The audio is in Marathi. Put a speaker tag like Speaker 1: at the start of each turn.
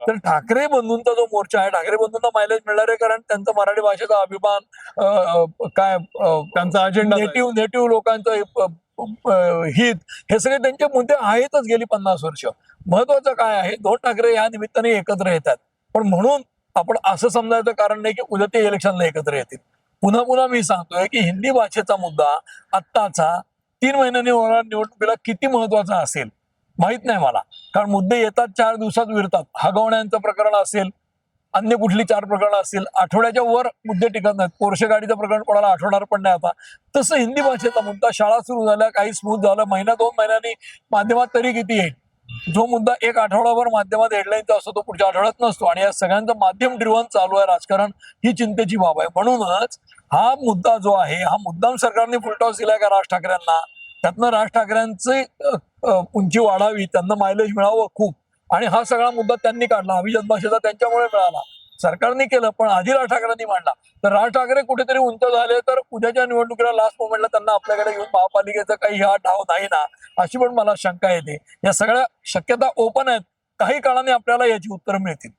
Speaker 1: तर ठाकरे बंधूंचा जो मोर्चा आहे, ठाकरे बंधूंना मायलेज मिळणार आहे, कारण त्यांचा मराठी भाषेचा अभिमान,
Speaker 2: त्यांचा अजेंडा
Speaker 1: नेटिव्ह लोकांचं हित, हे सगळे त्यांचे मुद्दे आहेतच गेली 50 वर्ष. महत्वाचं काय आहे, दोन ठाकरे या निमित्ताने एकत्र येतात, पण म्हणून आपण असं समजायचं कारण नाही की उद्या ते इलेक्शनला एकत्र येतील. पुन्हा पुन्हा मी सांगतोय की हिंदी भाषेचा मुद्दा आत्ताचा 3 महिन्यांनी होणार निवडणुकीला किती महत्वाचा असेल माहित नाही मला, कारण मुद्दे येतात 4 दिवसात विरतात. हगवण्यांचं प्रकरण असेल, अन्य कुठली 4 प्रकरणं असतील, आठवड्याच्या वर मुद्दे टिकत नाहीत. पोर्शे गाडीचं प्रकरण कोणाला आठवणार पण नाही आता. तसं हिंदी भाषेचा मुद्दा, शाळा सुरू झाल्या, काही स्मूथ झालं, 1-2 महिन्यांनी माध्यमात तरी किती येईल. जो मुद्दा एक आठवडाभर माध्यमात हेडलाईनचा असतो तो पुढच्या आठवड्यात नसतो, आणि या सगळ्यांचं माध्यम ड्रिव्हन चालू आहे राजकारण. ही चिंतेची बाब आहे. म्हणूनच हा मुद्दा जो आहे, हा मुद्दाम सरकारने फुलटॉस दिलाय का राज ठाकरेंना, त्यातनं राज ठाकरेंची उंची वाढावी, त्यांना मायलेज मिळावं खूप, आणि हा सगळा मुद्दा त्यांनी काढला. अभिजात भाषेचा त्यांच्यामुळे मिळाला, सरकारने केलं, पण आधी राज ठाकरेंनी मांडला. तर राज ठाकरे कुठेतरी उंच झाले तर उद्याच्या निवडणुकीला लास्ट मोमेंटला त्यांना आपल्याकडे घेऊन महापालिकेचा काही हा डाव नाही ना, अशी पण मला शंका येते. या सगळ्या शक्यता ओपन आहेत. काही काळाने आपल्याला याची उत्तरं मिळतील.